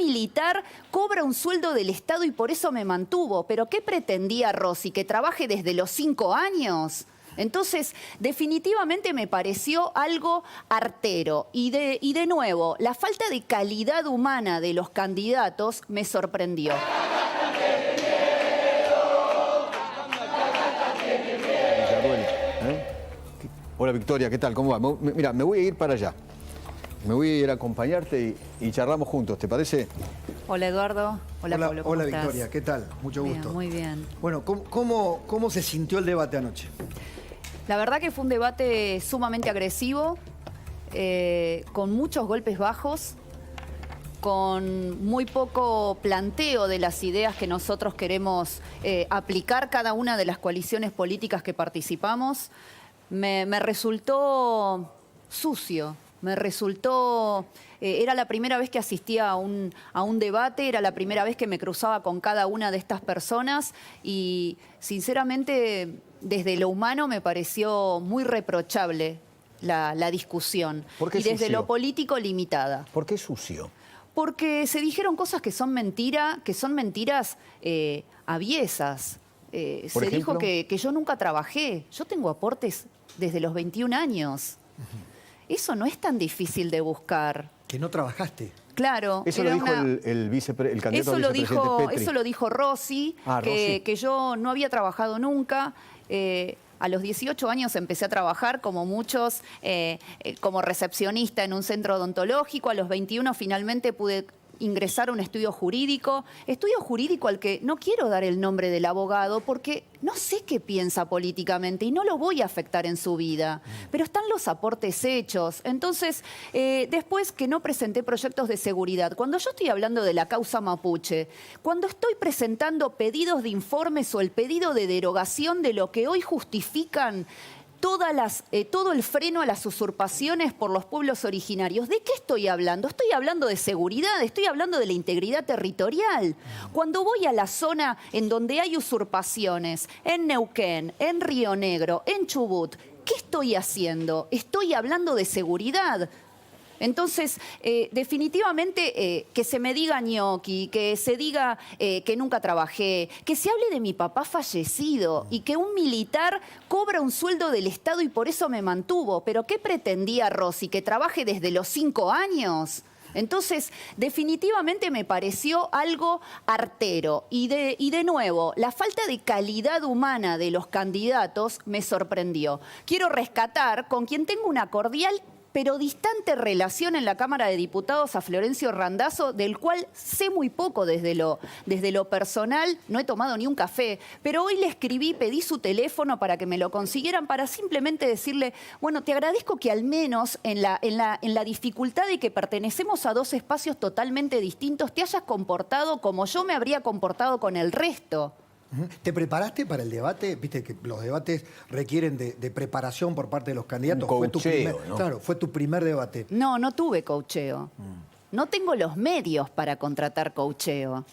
militar cobra un sueldo del Estado y por eso me mantuvo. ¿Pero qué pretendía Rossi? ¿Que trabaje desde los 5 años? Entonces, definitivamente me pareció algo artero. Y de nuevo, la falta de calidad humana de los candidatos me sorprendió. Hola Victoria, ¿qué tal? ¿Cómo va? Mira, me voy a ir para allá. Me voy a ir a acompañarte y charlamos juntos, ¿te parece? Hola Eduardo. Hola Pablo, ¿cómo hola estás? Victoria, ¿qué tal? Mucho Bien, gusto. muy bien. Bueno, ¿cómo se sintió el debate anoche? La verdad que fue un debate sumamente agresivo, con muchos golpes bajos, con muy poco planteo de las ideas que nosotros queremos aplicar cada una de las coaliciones políticas que participamos. Me resultó sucio, me resultó... era la primera vez que asistía a un debate, era la primera vez que me cruzaba con cada una de estas personas y sinceramente desde lo humano me pareció muy reprochable la discusión. ¿Por qué y desde sucio? lo político limitada. ¿Por qué sucio? Porque se dijeron cosas que son mentiras aviesas. ¿Por Se dijo ejemplo? que yo nunca trabajé. Yo tengo aportes desde los 21 años. Eso no es tan difícil de buscar. Que no trabajaste. Claro. Eso lo dijo el candidato a vicepresidente Petri. Eso lo dijo Rossi, Rossi. que yo no había trabajado nunca. A los 18 años empecé a trabajar, como muchos, como recepcionista en un centro odontológico. A los 21 finalmente pude ingresar a un estudio jurídico al que no quiero dar el nombre del abogado porque no sé qué piensa políticamente y no lo voy a afectar en su vida, pero están los aportes hechos. Entonces, después que no presenté proyectos de seguridad, cuando yo estoy hablando de la causa mapuche, cuando estoy presentando pedidos de informes o el pedido de derogación de lo que hoy justifican todo el freno a las usurpaciones por los pueblos originarios. ¿De qué estoy hablando? Estoy hablando de seguridad, estoy hablando de la integridad territorial. Cuando voy a la zona en donde hay usurpaciones, en Neuquén, en Río Negro, en Chubut, ¿qué estoy haciendo? Estoy hablando de seguridad. Entonces, definitivamente que se me diga ñoqui, que se diga que nunca trabajé, que se hable de mi papá fallecido y que un militar cobra un sueldo del Estado y por eso me mantuvo. ¿Pero qué pretendía Rossi? ¿Que trabaje desde los 5 años? Entonces, definitivamente me pareció algo artero. Y de nuevo, la falta de calidad humana de los candidatos me sorprendió. Quiero rescatar con quien tengo una cordial pero distante relación en la Cámara de Diputados a Florencio Randazzo, del cual sé muy poco desde lo personal, no he tomado ni un café, pero hoy le escribí, pedí su teléfono para que me lo consiguieran, para simplemente decirle, bueno, te agradezco que al menos en la dificultad de que pertenecemos a dos espacios totalmente distintos, te hayas comportado como yo me habría comportado con el resto. ¿Te preparaste para el debate? Viste que los debates requieren de preparación por parte de los candidatos. Un coacheo, ¿no? Claro, fue tu primer debate. No, no tuve coacheo. No tengo los medios para contratar coacheo.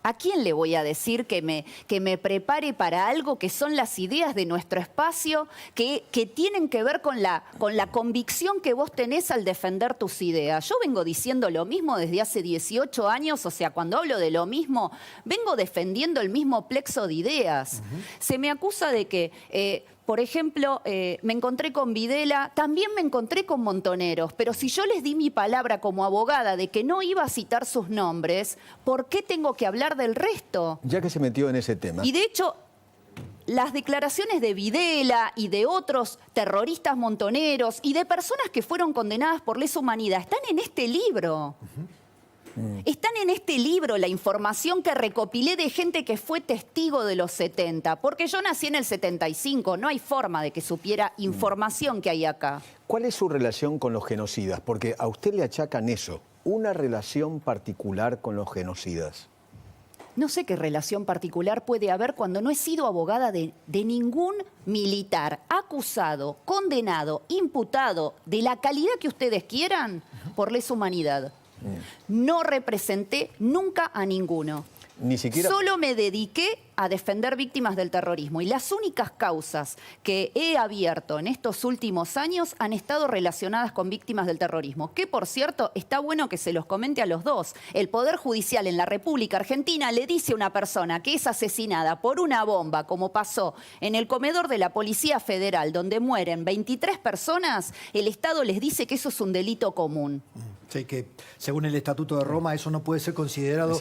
¿A quién le voy a decir que me prepare para algo que son las ideas de nuestro espacio, que tienen que ver con la convicción que vos tenés al defender tus ideas? Yo vengo diciendo lo mismo desde hace 18 años, o sea, cuando hablo de lo mismo, vengo defendiendo el mismo plexo de ideas. Se me acusa de que... por ejemplo, me encontré con Videla, también me encontré con Montoneros, pero si yo les di mi palabra como abogada de que no iba a citar sus nombres, ¿por qué tengo que hablar del resto? Ya que se metió en ese tema. Y de hecho, las declaraciones de Videla y de otros terroristas montoneros y de personas que fueron condenadas por lesa humanidad están en este libro. Están en este libro la información que recopilé de gente que fue testigo de los 70, porque yo nací en el 75, no hay forma de que supiera información que hay acá. ¿Cuál es su relación con los genocidas? Porque a usted le achacan eso, una relación particular con los genocidas. No sé qué relación particular puede haber cuando no he sido abogada de ningún militar acusado, condenado, imputado, de la calidad que ustedes quieran, por lesa humanidad. No representé nunca a ninguno. Ni siquiera... Solo me dediqué a defender víctimas del terrorismo. Y las únicas causas que he abierto en estos últimos años han estado relacionadas con víctimas del terrorismo. Que, por cierto, está bueno que se los comente a los dos. El Poder Judicial en la República Argentina le dice a una persona que es asesinada por una bomba, como pasó en el comedor de la Policía Federal, donde mueren 23 personas, el Estado les dice que eso es un delito común. Sí, que según el Estatuto de Roma eso no puede ser considerado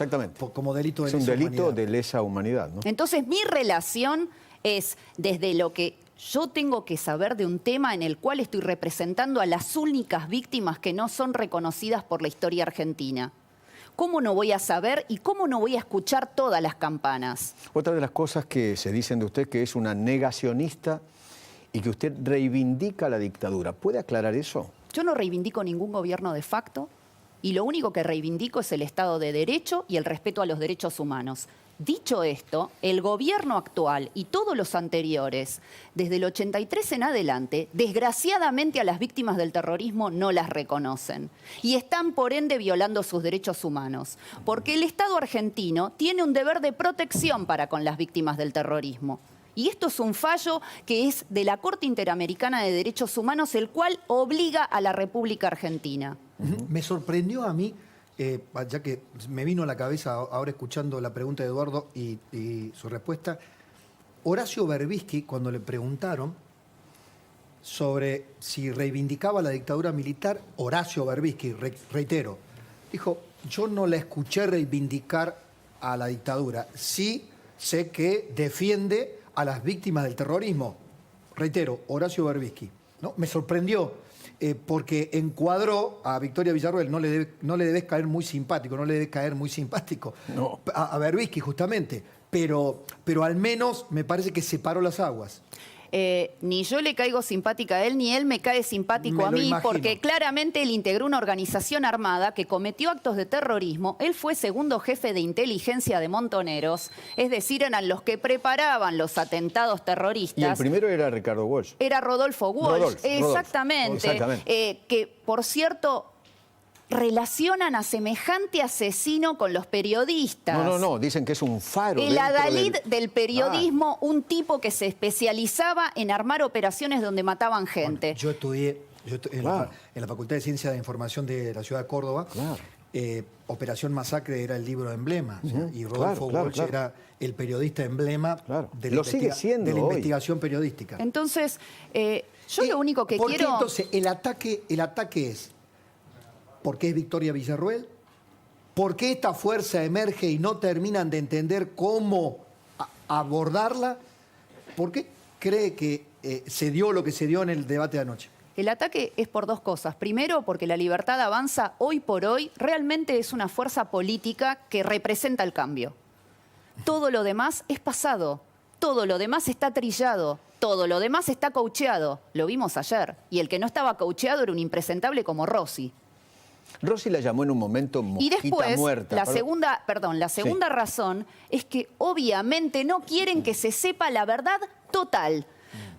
como delito de lesa humanidad. Es un delito de lesa humanidad, ¿no? Entonces, mi relación es desde lo que yo tengo que saber de un tema en el cual estoy representando a las únicas víctimas que no son reconocidas por la historia argentina. ¿Cómo no voy a saber y cómo no voy a escuchar todas las campanas? Otra de las cosas que se dicen de usted que es una negacionista y que usted reivindica la dictadura. ¿Puede aclarar eso? Yo no reivindico ningún gobierno de facto y lo único que reivindico es el Estado de Derecho y el respeto a los derechos humanos. Dicho esto, el gobierno actual y todos los anteriores, desde el 83 en adelante, desgraciadamente a las víctimas del terrorismo no las reconocen y están por ende violando sus derechos humanos, porque el Estado argentino tiene un deber de protección para con las víctimas del terrorismo. Y esto es un fallo que es de la Corte Interamericana de Derechos Humanos, el cual obliga a la República Argentina. Me sorprendió a mí, ya que me vino a la cabeza ahora escuchando la pregunta de Eduardo y su respuesta, Horacio Berbisky, cuando le preguntaron sobre si reivindicaba la dictadura militar, Horacio Berbisky, reitero, dijo, yo no la escuché reivindicar a la dictadura, sí sé que defiende a las víctimas del terrorismo. Reitero, Horacio Berbisky. ¿No? Me sorprendió porque encuadró a Victoria Villarroel, no le debes caer muy simpático, No. A Berbisky justamente, pero al menos me parece que separó las aguas. Ni yo le caigo simpática a él, ni él me cae simpático a mí, porque claramente él integró una organización armada que cometió actos de terrorismo. Él fue segundo jefe de inteligencia de Montoneros, es decir, eran los que preparaban los atentados terroristas. Y el primero era Ricardo Walsh. Era Rodolfo Walsh, exactamente. Exactamente. Que, por cierto, relacionan a semejante asesino con los periodistas. No, dicen que es un faro. El adalid del periodismo, un tipo que se especializaba en armar operaciones donde mataban gente. Bueno, yo estudié en la Facultad de Ciencias de Información de la ciudad de Córdoba. Claro. Operación Masacre era el libro emblema, y Rodolfo Walsh era el periodista emblema de la, investigación periodística. Entonces, yo lo único que quiero... Entonces, el ataque es... ¿Por qué es Victoria Villarroel? ¿Por qué esta fuerza emerge y no terminan de entender cómo abordarla? ¿Por qué cree que se dio lo que se dio en el debate de anoche? El ataque es por dos cosas. Primero, porque la Libertad Avanza hoy por hoy realmente es una fuerza política que representa el cambio. Todo lo demás es pasado, todo lo demás está trillado, todo lo demás está coacheado. Lo vimos ayer. Y el que no estaba coacheado era un impresentable como Rossi. Rossi la llamó en un momento mosquita y después, muerta. La segunda razón es que obviamente no quieren que se sepa la verdad total.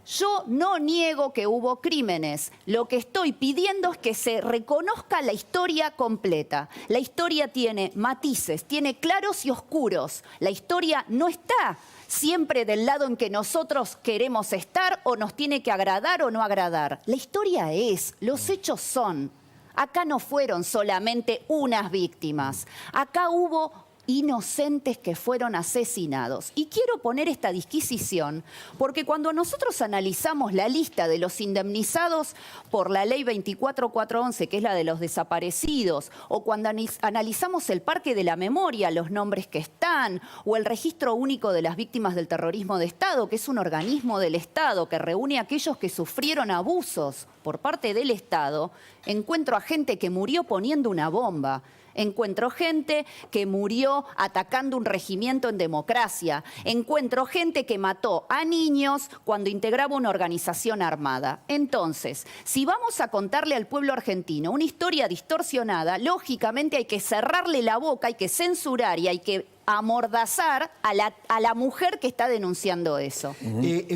Yo no niego que hubo crímenes. Lo que estoy pidiendo es que se reconozca la historia completa. La historia tiene matices, tiene claros y oscuros. La historia no está siempre del lado en que nosotros queremos estar o nos tiene que agradar o no agradar. La historia es, los hechos son. Acá no fueron solamente unas víctimas. Acá hubo inocentes que fueron asesinados. Y quiero poner esta disquisición porque cuando nosotros analizamos la lista de los indemnizados por la ley 24411, que es la de los desaparecidos, o cuando analizamos el Parque de la Memoria, los nombres que están, o el Registro Único de las Víctimas del Terrorismo de Estado, que es un organismo del Estado que reúne a aquellos que sufrieron abusos por parte del Estado, encuentro a gente que murió poniendo una bomba. Encuentro gente que murió atacando un regimiento en democracia. Encuentro gente que mató a niños cuando integraba una organización armada. Entonces, si vamos a contarle al pueblo argentino una historia distorsionada, lógicamente hay que cerrarle la boca, hay que censurar y hay que amordazar a la mujer que está denunciando eso.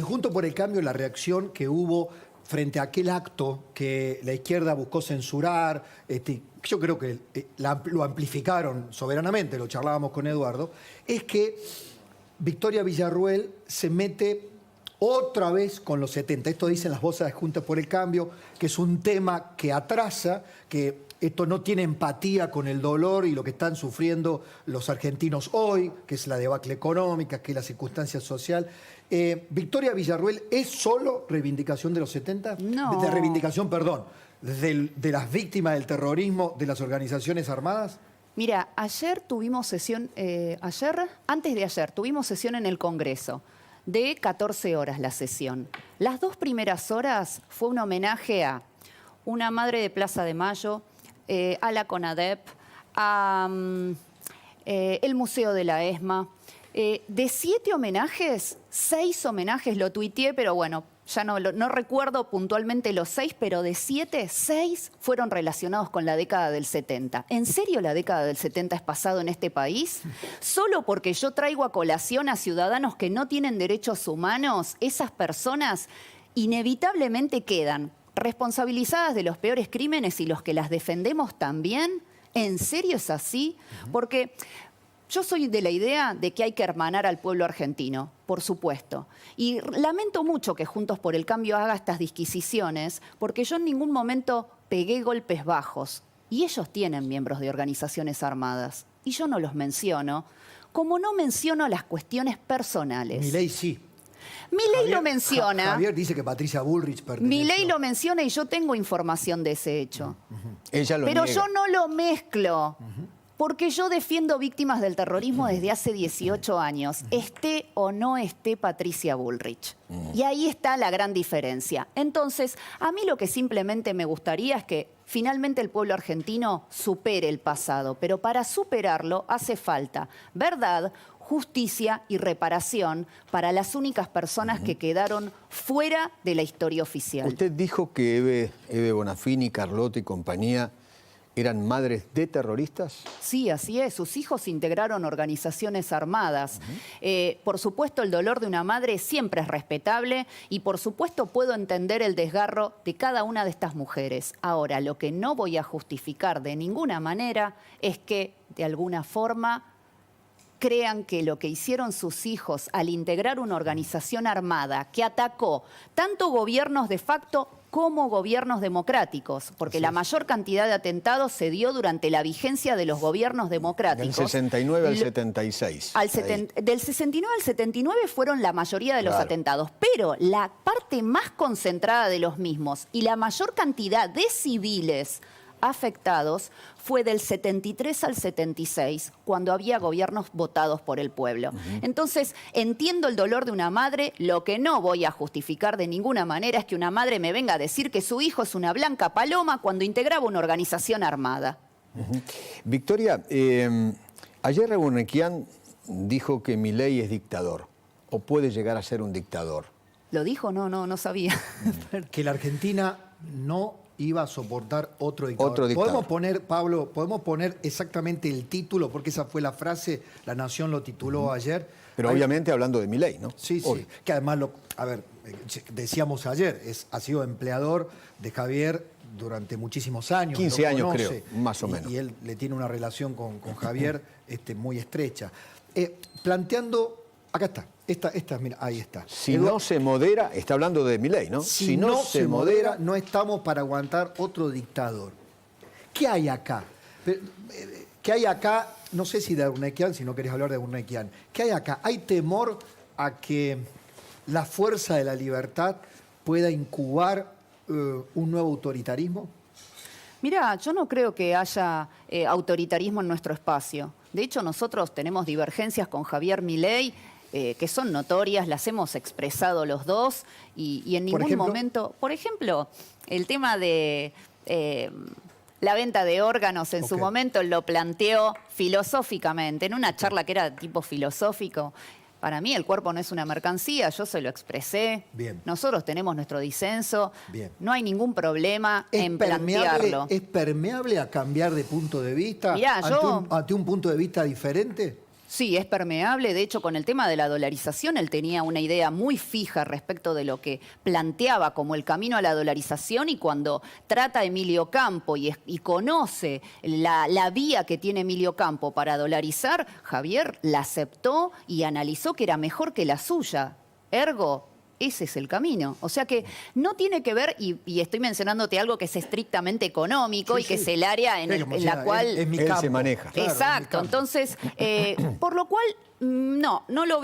Junto por el Cambio, la reacción que hubo frente a aquel acto que la izquierda buscó censurar, yo creo que lo amplificaron soberanamente, lo charlábamos con Eduardo, es que Victoria Villarruel se mete otra vez con los 70. Esto dicen las voces de Juntas por el Cambio, que es un tema que atrasa, que esto no tiene empatía con el dolor y lo que están sufriendo los argentinos hoy, que es la debacle económica, que es la circunstancia social. Victoria Villarruel, ¿es solo reivindicación de los 70? No. De reivindicación, perdón, de las víctimas del terrorismo, de las organizaciones armadas. Mira, ayer tuvimos sesión, antes de ayer, tuvimos sesión en el Congreso, de 14 horas la sesión. Las 2 primeras horas fue un homenaje a una madre de Plaza de Mayo, a la CONADEP, a el Museo de la ESMA. De 7 homenajes, 6 homenajes, lo tuiteé, pero bueno, ya no recuerdo puntualmente los 6, pero de 7, 6 fueron relacionados con la década del 70. ¿En serio la década del 70 es pasado en este país? Solo porque yo traigo a colación a ciudadanos que no tienen derechos humanos, esas personas inevitablemente quedan responsabilizadas de los peores crímenes y los que las defendemos también. ¿En serio es así? Porque yo soy de la idea de que hay que hermanar al pueblo argentino, por supuesto. Y lamento mucho que Juntos por el Cambio haga estas disquisiciones, porque yo en ningún momento pegué golpes bajos. Y ellos tienen miembros de organizaciones armadas. Y yo no los menciono, como no menciono las cuestiones personales. Milei sí. Milei lo menciona. Javier dice que Patricia Bullrich perteneció. Milei lo menciona y yo tengo información de ese hecho. Ella lo Pero niega. yo no lo mezclo. Porque yo defiendo víctimas del terrorismo desde hace 18 años, esté o no esté Patricia Bullrich. Y ahí está la gran diferencia. Entonces, a mí lo que simplemente me gustaría es que finalmente el pueblo argentino supere el pasado. Pero para superarlo hace falta verdad, justicia y reparación para las únicas personas que quedaron fuera de la historia oficial. Usted dijo que Eve Bonafini, Carlotto y compañía eran madres de terroristas. Sí, así es. Sus hijos integraron organizaciones armadas. Por supuesto, el dolor de una madre siempre es respetable y por supuesto puedo entender el desgarro de cada una de estas mujeres. Ahora, lo que no voy a justificar de ninguna manera es que, de alguna forma, crean que lo que hicieron sus hijos al integrar una organización armada que atacó tanto gobiernos de facto como gobiernos democráticos, porque la mayor cantidad de atentados se dio durante la vigencia de los gobiernos democráticos. Del 69 al 76. Del 69 al 79 fueron la mayoría de los atentados, pero la parte más concentrada de los mismos y la mayor cantidad de civiles afectados fue del 73 al 76, cuando había gobiernos votados por el pueblo. Entonces, entiendo el dolor de una madre. Lo que no voy a justificar de ninguna manera es que una madre me venga a decir que su hijo es una blanca paloma cuando integraba una organización armada. Victoria, ayer Rebunequian dijo que Milei es dictador, o puede llegar a ser un dictador. ¿Lo dijo? No sabía. Que la Argentina no iba a soportar otro dictador. Otro dictador. Podemos poner, Pablo, podemos poner exactamente el título, porque esa fue la frase, La Nación lo tituló ayer. Pero obviamente hablando de Milei, ¿no? Sí, Obvio. sí. Que además, decíamos ayer, ha sido empleador de Javier durante muchísimos años. 15 lo años conoce, creo, más o menos. Y él le tiene una relación con Javier muy estrecha. Planteando, acá está, mira, ahí está. Si no se modera, está hablando de Milei, ¿no? Si no se modera, no estamos para aguantar otro dictador. ¿Qué hay acá? ¿Qué hay acá? No sé si de Urnequian, si no querés hablar de Urnequian. ¿Qué hay acá? ¿Hay temor a que la fuerza de la libertad pueda incubar un nuevo autoritarismo? Mirá, yo no creo que haya autoritarismo en nuestro espacio. De hecho, nosotros tenemos divergencias con Javier Milei que son notorias, las hemos expresado los dos y en ningún momento... Por ejemplo, el tema de la venta de órganos en su momento lo planteó filosóficamente, en una charla que era tipo filosófico. Para mí el cuerpo no es una mercancía, yo se lo expresé. Bien. Nosotros tenemos nuestro disenso. Bien. No hay ningún problema en plantearlo. ¿Es permeable a cambiar de punto de vista Mirá, ante un punto de vista diferente? Sí, es permeable. De hecho, con el tema de la dolarización, él tenía una idea muy fija respecto de lo que planteaba como el camino a la dolarización, y cuando trata a Emilio Campo y conoce la vía que tiene Emilio Campo para dolarizar, Javier la aceptó y analizó que era mejor que la suya. Ergo, ese es el camino. O sea que no tiene que ver, y estoy mencionándote algo que es estrictamente económico y que es el área en la cual es mi él campo. se maneja. Claro, exacto. es mi campo. Entonces, por lo cual, no lo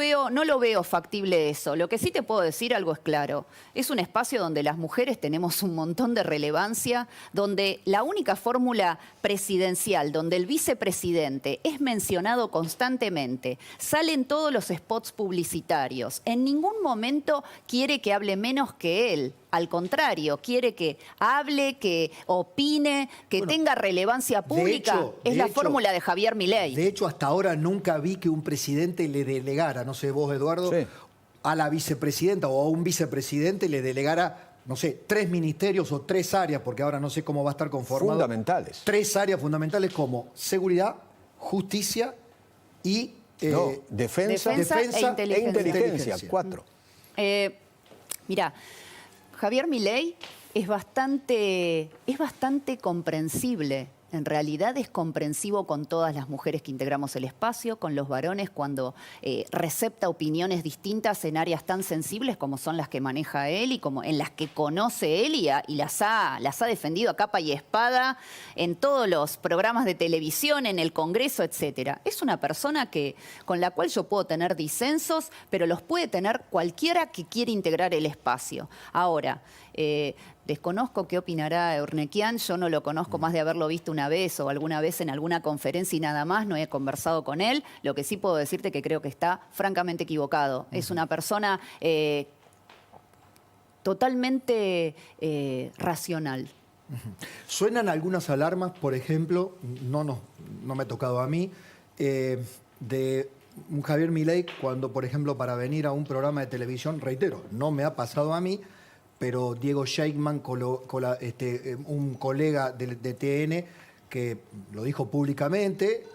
veo factible eso. Lo que sí te puedo decir, algo es claro. Es un espacio donde las mujeres tenemos un montón de relevancia, donde la única fórmula presidencial, donde el vicepresidente es mencionado constantemente, salen todos los spots publicitarios. En ningún momento quiere que hable menos que él. Al contrario, quiere que hable, que opine, que tenga relevancia pública. Es la fórmula de Javier Milei. De hecho, hasta ahora nunca vi que un presidente le delegara, no sé vos, Eduardo, Sí. a la vicepresidenta o a un vicepresidente le delegara, no sé, 3 ministerios o 3 áreas, porque ahora no sé cómo va a estar conformado. Fundamentales. 3 áreas fundamentales como seguridad, justicia y defensa Defensa e e inteligencia. 4. Mira, Javier Milei es bastante comprensible. En realidad es comprensivo con todas las mujeres que integramos el espacio, con los varones cuando recepta opiniones distintas en áreas tan sensibles como son las que maneja él y como en las que conoce él y las ha defendido a capa y espada en todos los programas de televisión, en el Congreso, etcétera. Es una persona con la cual yo puedo tener disensos, pero los puede tener cualquiera que quiera integrar el espacio. Ahora, desconozco qué opinará Urnequian, yo no lo conozco más de haberlo visto una vez o alguna vez en alguna conferencia y nada más, no he conversado con él. Lo que sí puedo decirte que creo que está francamente equivocado. Es una persona totalmente racional. Suenan algunas alarmas, por ejemplo, no me ha tocado a mí, de un Javier Milei cuando, por ejemplo, para venir a un programa de televisión, reitero, no me ha pasado a mí, pero Diego Scheikman, un colega de TN, que lo dijo públicamente,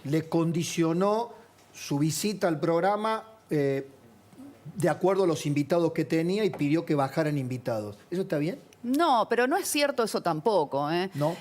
le condicionó su visita al programa de acuerdo a los invitados que tenía y pidió que bajaran invitados. ¿Eso está bien? No, pero no es cierto eso tampoco. ¿No?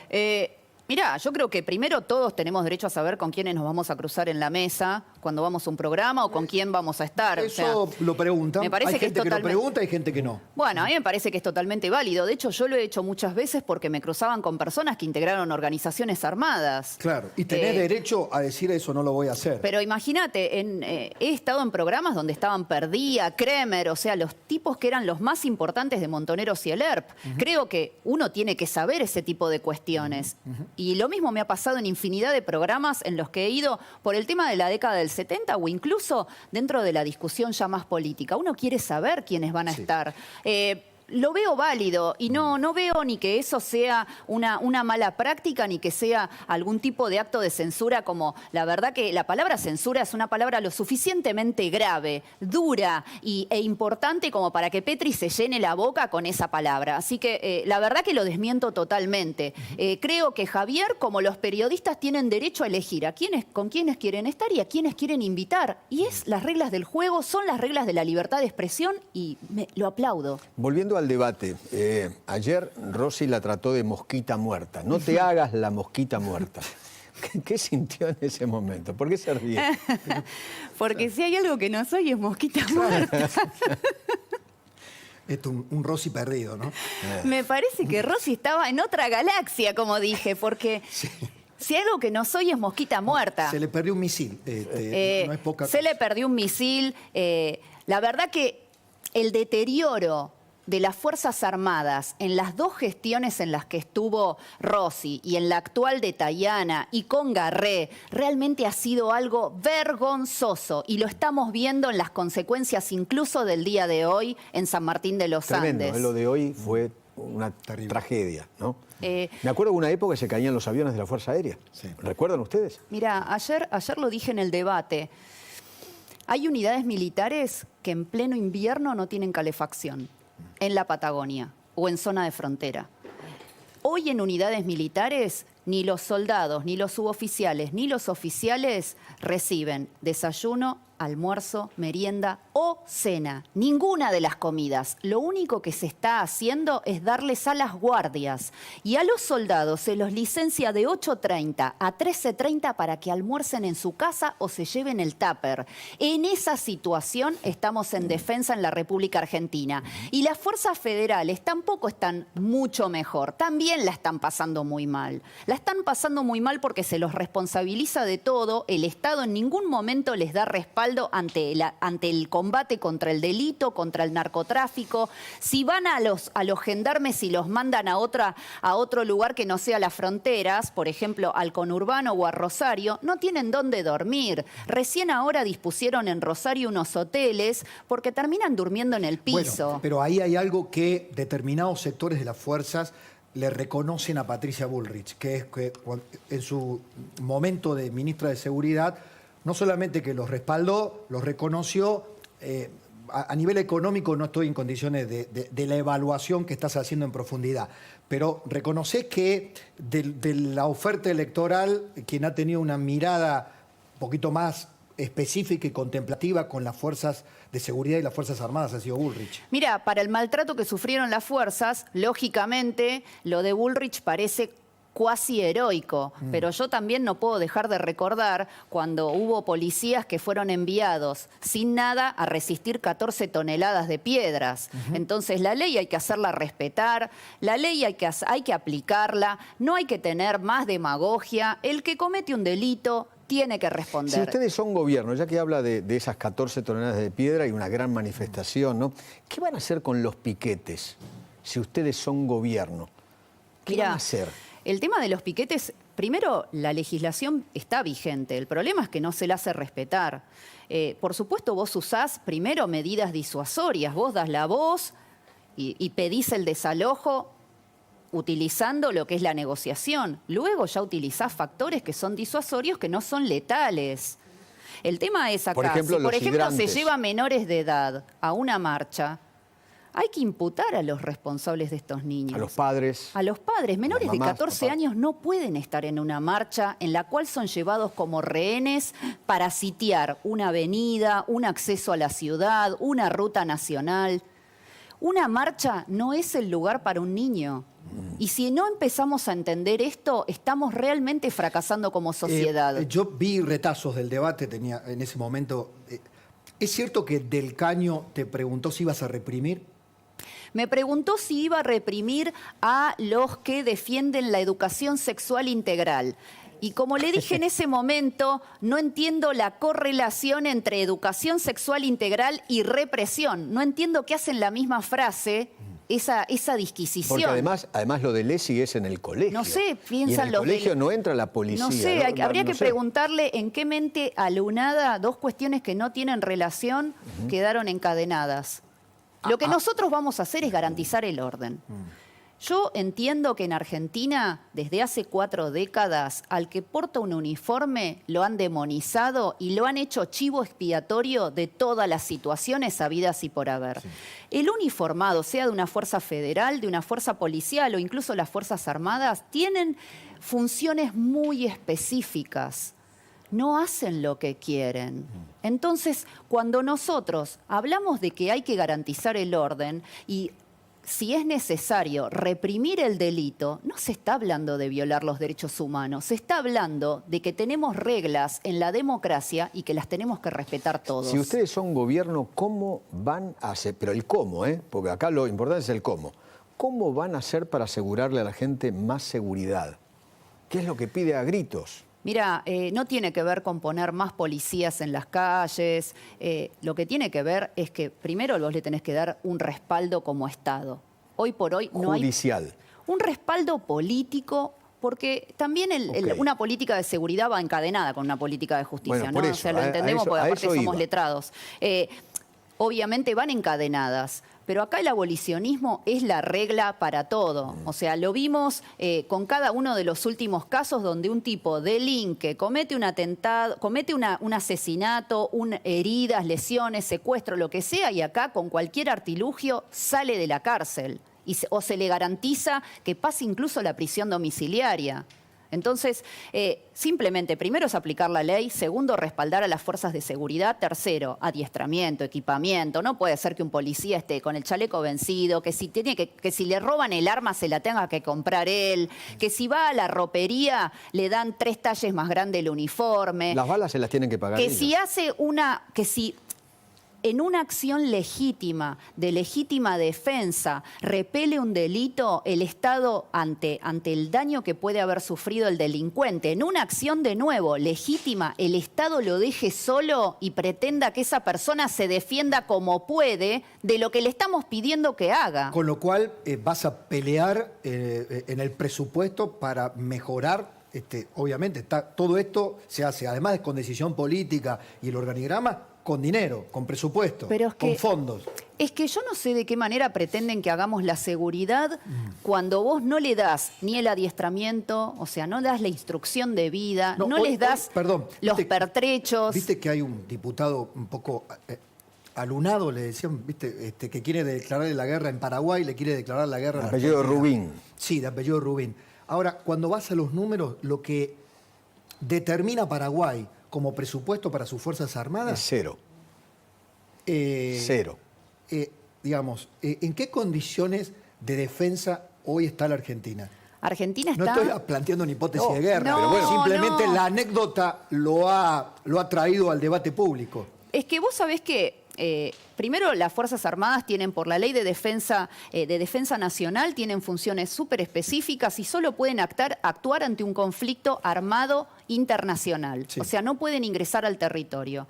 Mirá, yo creo que primero todos tenemos derecho a saber con quiénes nos vamos a cruzar en la mesa cuando vamos a un programa o con quién vamos a estar. Eso lo preguntan. me parece Hay que gente es que lo totalmente- pregunta y gente que no. Bueno, a mí me parece que es totalmente válido. De hecho, yo lo he hecho muchas veces porque me cruzaban con personas que integraron organizaciones armadas. Claro, y tenés derecho a decir eso, no lo voy a hacer. Pero imagínate, he estado en programas donde estaban Perdía, Kremer, o sea, los tipos que eran los más importantes de Montoneros y el ERP. Creo que uno tiene que saber ese tipo de cuestiones. Y lo mismo me ha pasado en infinidad de programas en los que he ido por el tema de la década del 70 o incluso dentro de la discusión ya más política. Uno quiere saber quiénes van a estar. Lo veo válido y no veo ni que eso sea una mala práctica ni que sea algún tipo de acto de censura, como la verdad que la palabra censura es una palabra lo suficientemente grave, dura e importante como para que Petri se llene la boca con esa palabra. Así que la verdad que lo desmiento totalmente. Creo que Javier, como los periodistas, tienen derecho a elegir con quiénes quieren estar y a quiénes quieren invitar. Y las reglas del juego, son las reglas de la libertad de expresión y lo aplaudo. Volviendo al debate, ayer Rossi la trató de mosquita muerta. No te hagas la mosquita muerta. ¿Qué sintió en ese momento? ¿Por qué se ríe? Porque si hay algo que no soy es mosquita muerta. Esto es un Rossi perdido, ¿no? Me parece que Rossi estaba en otra galaxia, como dije, porque si hay algo que no soy es mosquita muerta. Se le perdió un misil. No es poca Se cosa. le perdió un misil. La verdad que el deterioro de las Fuerzas Armadas en las dos gestiones en las que estuvo Rossi y en la actual de Tayana y con Garré realmente ha sido algo vergonzoso y lo estamos viendo en las consecuencias incluso del día de hoy en San Martín de los Tremendo, Andes. lo de hoy fue una Terrible. tragedia, ¿no? Eh, Me acuerdo de una época que se caían los aviones de la Fuerza Aérea. Sí. ¿Recuerdan ustedes? Mira, ayer lo dije en el debate. Hay unidades militares que en pleno invierno no tienen calefacción en la Patagonia o en zona de frontera. Hoy en unidades militares ni los soldados, ni los suboficiales, ni los oficiales reciben desayuno, almuerzo, merienda o cena. Ninguna de las comidas. Lo único que se está haciendo es darles a las guardias. Y a los soldados se los licencia de 8:30 a 13:30 para que almuercen en su casa o se lleven el tupper. En esa situación estamos en defensa en la República Argentina. Y las fuerzas federales tampoco están mucho mejor. También la están pasando muy mal. La están pasando muy mal porque se los responsabiliza de todo. El Estado en ningún momento les da respaldo ante el combate contra el delito, contra el narcotráfico. Si van a los gendarmes y los mandan a otro lugar que no sea las fronteras, por ejemplo, al conurbano o a Rosario, no tienen dónde dormir. Recién ahora dispusieron en Rosario unos hoteles porque terminan durmiendo en el piso. Bueno, pero ahí hay algo que determinados sectores de las fuerzas le reconocen a Patricia Bullrich, que es que en su momento de ministra de Seguridad, no solamente que los respaldó, los reconoció, a nivel económico no estoy en condiciones de la evaluación que estás haciendo en profundidad, pero reconoces que de la oferta electoral, quien ha tenido una mirada un poquito más específica y contemplativa con las fuerzas de seguridad y las Fuerzas Armadas ha sido Bullrich. Mira, para el maltrato que sufrieron las fuerzas, lógicamente lo de Bullrich parece cuasi heroico, pero yo también no puedo dejar de recordar cuando hubo policías que fueron enviados sin nada a resistir 14 toneladas de piedras. Entonces la ley hay que hacerla respetar, la ley hay que aplicarla, no hay que tener más demagogia. El que comete un delito tiene que responder. Si ustedes son gobierno, ya que habla de esas 14 toneladas de piedra y una gran manifestación, ¿no? ¿Qué van a hacer con los piquetes si ustedes son gobierno? ¿Qué van a hacer? El tema de los piquetes, primero, la legislación está vigente. El problema es que no se la hace respetar. Por supuesto, vos usás primero medidas disuasorias. Vos das la voz y pedís el desalojo utilizando lo que es la negociación. Luego ya utilizás factores que son disuasorios, que no son letales. El tema es acá, por ejemplo, si por ejemplo hidrantes. se lleva menores de edad a una marcha, hay que imputar a los responsables de estos niños. A los padres. A los padres. Menores mamás, de 14 papás. años no pueden estar en una marcha en la cual son llevados como rehenes para sitiar una avenida, un acceso a la ciudad, una ruta nacional. Una marcha no es el lugar para un niño. Y si no empezamos a entender esto, estamos realmente fracasando como sociedad. Yo vi retazos del debate, tenía en ese momento. ¿Es cierto que Del Caño te preguntó si ibas a reprimir? Me preguntó si iba a reprimir a los que defienden la educación sexual integral. Y como le dije en ese momento, no entiendo la correlación entre educación sexual integral y represión. No entiendo qué hacen la misma frase, esa disquisición. Porque además lo de Lesi es en el colegio. No sé, piensan y en el los colegio no entra la policía. No sé, habría que sé. preguntarle en qué mente alunada dos cuestiones que no tienen relación quedaron encadenadas. Lo que nosotros vamos a hacer es garantizar el orden. Yo entiendo que en Argentina, desde hace 4 décadas, al que porta un uniforme lo han demonizado y lo han hecho chivo expiatorio de todas las situaciones habidas y por haber. Sí. El uniformado, sea de una fuerza federal, de una fuerza policial o incluso las Fuerzas Armadas, tienen funciones muy específicas. No hacen lo que quieren. Entonces, cuando nosotros hablamos de que hay que garantizar el orden y si es necesario reprimir el delito, no se está hablando de violar los derechos humanos, se está hablando de que tenemos reglas en la democracia y que las tenemos que respetar todos. Si ustedes son gobierno, ¿cómo van a hacer? Pero el cómo, porque acá lo importante es el cómo. ¿Cómo van a hacer para asegurarle a la gente más seguridad? ¿Qué es lo que pide a gritos? Mira, no tiene que ver con poner más policías en las calles. Lo que tiene que ver es que primero vos le tenés que dar un respaldo como Estado. Hoy por hoy no judicial. Hay un respaldo político, porque también una política de seguridad va encadenada con una política de justicia, bueno, ¿no? Eso, o sea, lo entendemos porque aparte somos letrados. Obviamente van encadenadas. Pero acá el abolicionismo es la regla para todo. O sea, lo vimos con cada uno de los últimos casos donde un tipo delinque, comete un atentado, comete un asesinato, heridas, lesiones, secuestro, lo que sea, y acá con cualquier artilugio sale de la cárcel o se le garantiza que pase incluso la prisión domiciliaria. Entonces, simplemente, primero es aplicar la ley, segundo, respaldar a las fuerzas de seguridad, tercero, adiestramiento, equipamiento. No puede ser que un policía esté con el chaleco vencido, que si le roban el arma se la tenga que comprar él, que si va a la ropería le dan 3 talles más grande el uniforme. Las balas se las tienen que pagar Que ellos. si en una acción legítima, de legítima defensa, repele un delito, el Estado, ante el daño que puede haber sufrido el delincuente, en una acción de nuevo legítima, el Estado lo deje solo y pretenda que esa persona se defienda como puede de lo que le estamos pidiendo que haga. Con lo cual vas a pelear en el presupuesto para mejorar. Obviamente, todo esto se hace, además con decisión política y el organigrama, con dinero, con presupuesto, con fondos. Es que yo no sé de qué manera pretenden que hagamos la seguridad cuando vos no le das ni el adiestramiento, o sea, no das la instrucción de vida, no les das los pertrechos. Viste que hay un diputado un poco alunado, le decían, viste, que quiere declararle la guerra en Paraguay, le quiere declarar la guerra en apellido Argentina. Rubín. Sí, de apellido Rubín. Ahora, cuando vas a los números, lo que determina Paraguay como presupuesto para sus Fuerzas Armadas... Es cero. Cero. Digamos, ¿en qué condiciones de defensa hoy está la Argentina? Argentina está... No estoy planteando una hipótesis de guerra, no, pero bueno, simplemente no. la anécdota lo ha traído al debate público. Es que vos sabés que, primero, las Fuerzas Armadas tienen, por la ley de defensa nacional, tienen funciones súper específicas y solo pueden actuar ante un conflicto armado internacional. Sí. O sea, no pueden ingresar al territorio.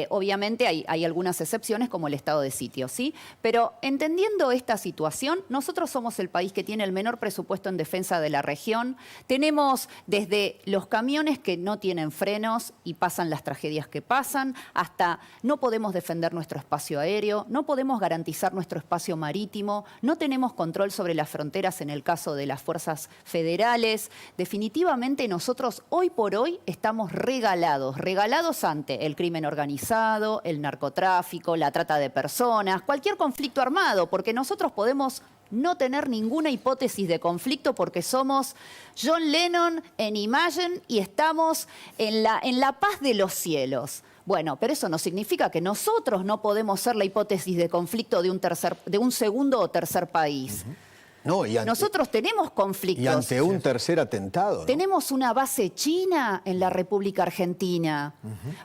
Obviamente hay algunas excepciones, como el estado de sitio, ¿sí? Pero entendiendo esta situación, nosotros somos el país que tiene el menor presupuesto en defensa de la región. Tenemos desde los camiones que no tienen frenos y pasan las tragedias que pasan, hasta no podemos defender nuestro espacio aéreo, no podemos garantizar nuestro espacio marítimo, no tenemos control sobre las fronteras en el caso de las fuerzas federales. Definitivamente nosotros hoy por hoy estamos regalados ante el crimen organizado, el narcotráfico, la trata de personas, cualquier conflicto armado, porque nosotros podemos no tener ninguna hipótesis de conflicto porque somos John Lennon en Imagine y estamos en la paz de los cielos. Bueno, pero eso no significa que nosotros no podemos ser la hipótesis de conflicto de un segundo o tercer país. No, Nosotros tenemos conflictos. Y ante un tercer atentado, ¿no? Tenemos una base china en la República Argentina.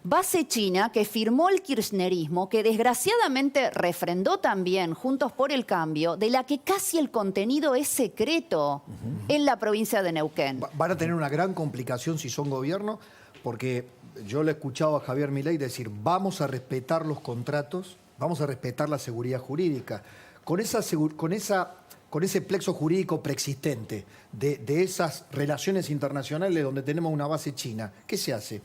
Base china que firmó el kirchnerismo, que desgraciadamente refrendó también Juntos por el Cambio, de la que casi el contenido es secreto en la provincia de Neuquén. Van a tener una gran complicación si son gobierno, porque yo le he escuchado a Javier Milei decir, vamos a respetar los contratos, vamos a respetar la seguridad jurídica. Con ese plexo jurídico preexistente de esas relaciones internacionales donde tenemos una base china, ¿qué se hace?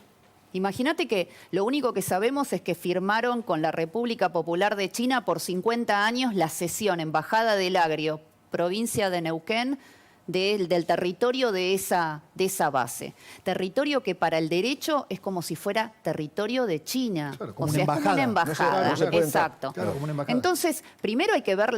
Imagínate que lo único que sabemos es que firmaron con la República Popular de China por 50 años la cesión Embajada del Agrio, provincia de Neuquén, del territorio de esa base. Territorio que para el derecho es como si fuera territorio de China. Claro, como o una sea, embajada. es como una embajada. No se puede entrar. Exacto. Claro, como una embajada. Entonces, primero hay que ver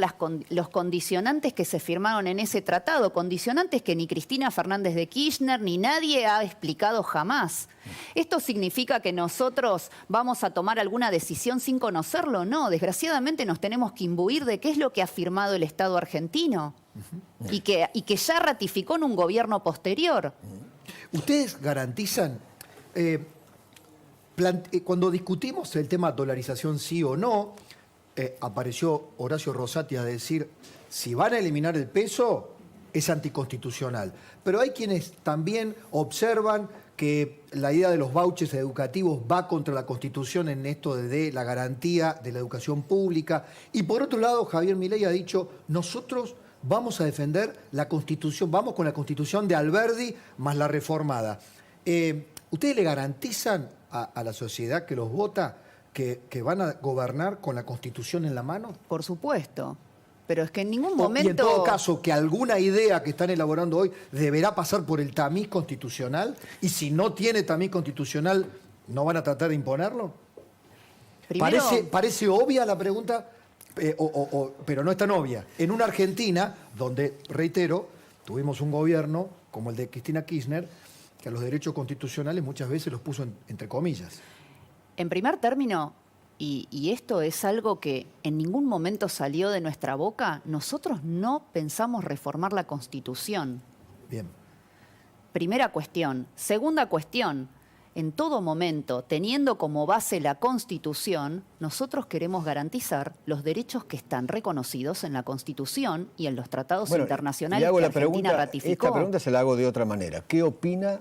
los condicionantes que se firmaron en ese tratado, condicionantes que ni Cristina Fernández de Kirchner ni nadie ha explicado jamás. ¿Esto significa que nosotros vamos a tomar alguna decisión sin conocerlo? No, desgraciadamente nos tenemos que imbuir de qué es lo que ha firmado el Estado argentino y que ya ratificó en un gobierno posterior. ¿Ustedes garantizan, cuando discutimos el tema dolarización sí o no, apareció Horacio Rosati a decir, si van a eliminar el peso, es anticonstitucional. Pero hay quienes también observan que la idea de los vouchers educativos va contra la Constitución en esto de la garantía de la educación pública. Y por otro lado, Javier Milei ha dicho, nosotros vamos a defender la Constitución, vamos con la Constitución de Alberdi más la reformada. ¿Ustedes le garantizan a la sociedad que los vota que van a gobernar con la Constitución en la mano? Por supuesto. Pero es que en ningún momento... Y en todo caso, que alguna idea que están elaborando hoy deberá pasar por el tamiz constitucional, y si no tiene tamiz constitucional, ¿no van a tratar de imponerlo? Primero, Parece obvia la pregunta, pero no es tan obvia. En una Argentina, donde, reitero, tuvimos un gobierno, como el de Cristina Kirchner, que a los derechos constitucionales muchas veces los puso entre comillas. En primer término, y esto es algo que en ningún momento salió de nuestra boca, nosotros no pensamos reformar la Constitución. Bien. Primera cuestión. Segunda cuestión, en todo momento, teniendo como base la Constitución, nosotros queremos garantizar los derechos que están reconocidos en la Constitución y en los tratados internacionales le hago que la Argentina pregunta, ratificó. esta pregunta se la hago de otra manera. ¿Qué opina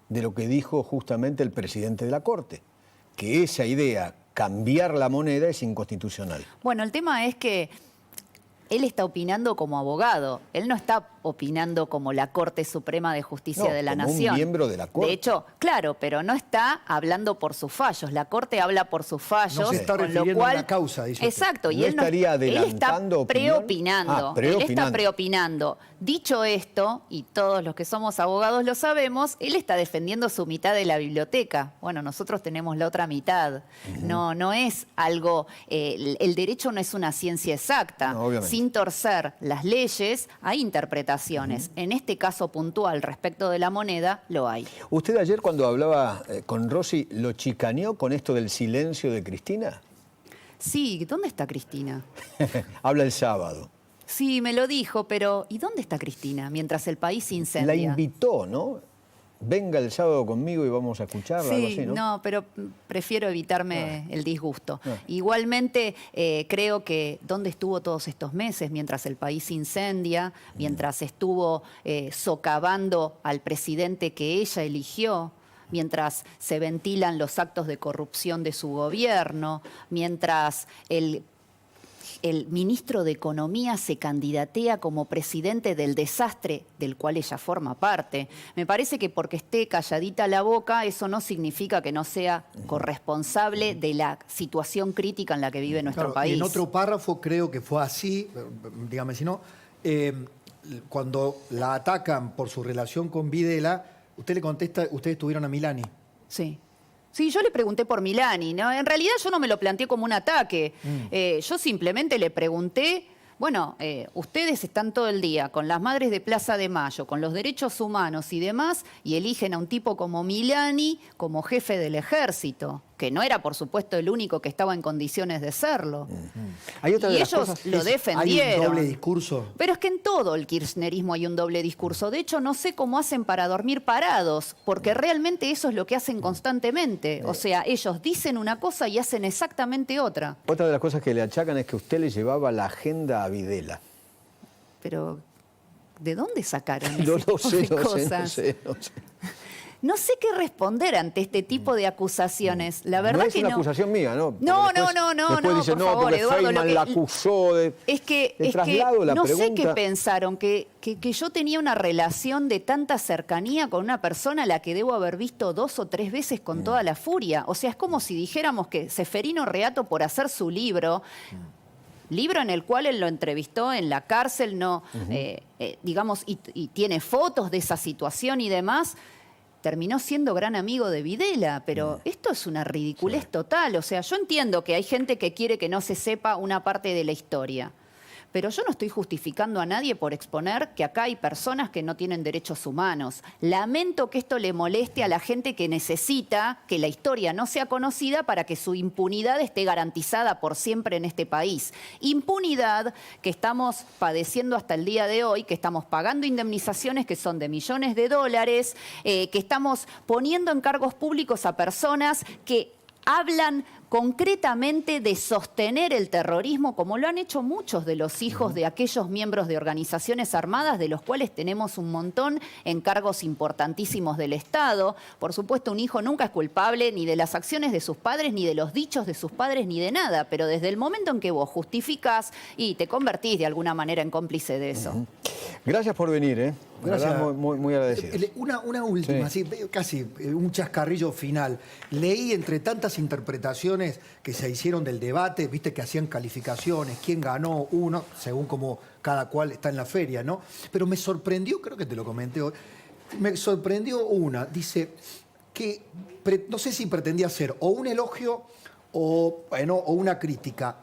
de lo que dijo justamente el presidente de la Corte? Que esa idea, cambiar la moneda, es inconstitucional. Bueno, el tema es que él está opinando como abogado, él no está opinando como la Corte Suprema de Justicia de la como Nación. un miembro de la Corte. De hecho, claro, pero no está hablando por sus fallos. La Corte habla por sus fallos. No se está con refiriendo lo cual, a la causa, dice usted. Exacto, y ¿No él estaría él está adelantando opinión? preopinando. Él está preopinando. preopinando. Dicho esto, y todos los que somos abogados lo sabemos, él está defendiendo su mitad de la biblioteca. Bueno, nosotros tenemos la otra mitad. No es algo, el derecho no es una ciencia exacta. No, obviamente. Sin torcer las leyes, hay interpretaciones. En este caso puntual respecto de la moneda, lo hay. ¿Usted ayer cuando hablaba con Rossi lo chicaneó con esto del silencio de Cristina? Sí, ¿dónde está Cristina? Habla el sábado. Sí, me lo dijo, pero ¿y dónde está Cristina mientras el país se incendia? La invitó, ¿no? Venga el sábado conmigo y vamos a escucharla, algo así, ¿no? No, pero prefiero evitarme el disgusto. Ah. Igualmente, creo que dónde estuvo todos estos meses mientras el país se incendia, mientras estuvo socavando al presidente que ella eligió, mientras se ventilan los actos de corrupción de su gobierno, mientras el ministro de Economía se candidatea como presidente del desastre del cual ella forma parte. Me parece que porque esté calladita la boca, eso no significa que no sea corresponsable de la situación crítica en la que vive nuestro Claro, país. y en otro párrafo creo que fue así, dígame si no, cuando la atacan por su relación con Videla, usted le contesta, ustedes tuvieron a Milani. Sí. Sí, yo le pregunté por Milani, ¿no? En realidad yo no me lo planteé como un ataque. Yo simplemente le pregunté, bueno, ustedes están todo el día con las madres de Plaza de Mayo, con los derechos humanos y demás, y eligen a un tipo como Milani como jefe del ejército, que no era, por supuesto, el único que estaba en condiciones de serlo. Hay otra de Y las ellos cosas- lo defendieron. Hay un doble discurso. Pero es que en todo el kirchnerismo hay un doble discurso. De hecho, no sé cómo hacen para dormir parados, porque realmente eso es lo que hacen constantemente. O sea, ellos dicen una cosa y hacen exactamente otra. Otra de las cosas que le achacan es que usted le llevaba la agenda a Videla. Pero, ¿de dónde sacaron ese No tipo de sé. cosas? No sé qué responder ante este tipo de acusaciones. La verdad no es que una no. acusación mía, ¿no? No, Porque después dicen, por no, favor, porque Eduardo, lo Feynman que- la acusó de... Es que, Le traslado la no sé qué pregunta. pensaron, que yo tenía una relación de tanta cercanía con una persona a la que debo haber visto 2 o 3 veces con toda la furia. O sea, es como si dijéramos que Seferino Reato, por hacer su libro en el cual él lo entrevistó en la cárcel, digamos, y tiene fotos de esa situación y demás, terminó siendo gran amigo de Videla, pero esto es una ridiculez total. O sea, yo entiendo que hay gente que quiere que no se sepa una parte de la historia, pero yo no estoy justificando a nadie por exponer que acá hay personas que no tienen derechos humanos. Lamento que esto le moleste a la gente que necesita que la historia no sea conocida para que su impunidad esté garantizada por siempre en este país. Impunidad que estamos padeciendo hasta el día de hoy, que estamos pagando indemnizaciones que son de millones de dólares, que estamos poniendo en cargos públicos a personas que hablan concretamente de sostener el terrorismo, como lo han hecho muchos de los hijos de aquellos miembros de organizaciones armadas, de los cuales tenemos un montón en cargos importantísimos del Estado. Por supuesto, un hijo nunca es culpable ni de las acciones de sus padres, ni de los dichos de sus padres, ni de nada, pero desde el momento en que vos justificás y te convertís de alguna manera en cómplice de eso. Gracias por venir, ¿eh? La Gracias. verdad, muy agradecido. Una última, Sí. así, casi un chascarrillo final. Leí entre tantas interpretaciones que se hicieron del debate, viste que hacían calificaciones, quién ganó uno, según como cada cual está en la feria, ¿no? Pero me sorprendió, creo que te lo comenté hoy, me sorprendió una, dice que no sé si pretendía hacer o un elogio o una crítica.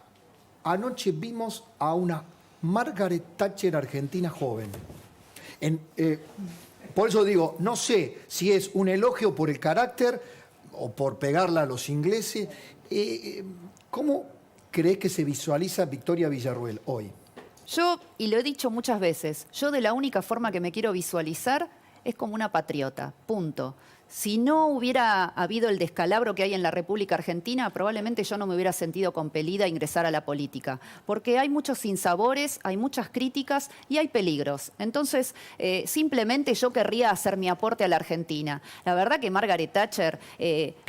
Anoche vimos a una Margaret Thatcher argentina joven. por eso digo, no sé si es un elogio por el carácter o por pegarla a los ingleses. ¿Cómo crees que se visualiza Victoria Villarruel hoy? Yo, y lo he dicho muchas veces, yo de la única forma que me quiero visualizar es como una patriota, punto. Si no hubiera habido el descalabro que hay en la República Argentina, probablemente yo no me hubiera sentido compelida a ingresar a la política, porque hay muchos sinsabores, hay muchas críticas y hay peligros. Entonces, simplemente yo querría hacer mi aporte a la Argentina. La verdad que Margaret Thatcher,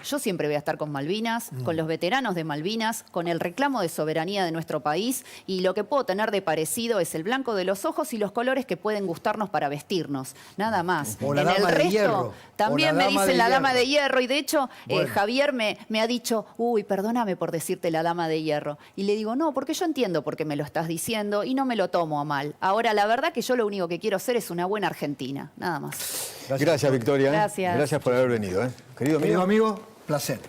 yo siempre voy a estar con Malvinas, con los veteranos de Malvinas, con el reclamo de soberanía de nuestro país, y lo que puedo tener de parecido es el blanco de los ojos y los colores que pueden gustarnos para vestirnos, nada más. O la En el dama de resto, hierro. también me dicen la dama de hierro, y de hecho Bueno. Javier me ha dicho, uy, perdóname por decirte la dama de hierro. Y le digo, no, porque yo entiendo por qué me lo estás diciendo y no me lo tomo a mal. Ahora, la verdad que yo lo único que quiero ser es una buena argentina, nada más. Gracias, Victoria. Gracias. Gracias por haber venido. Querido Querido amigo. amigo, placer.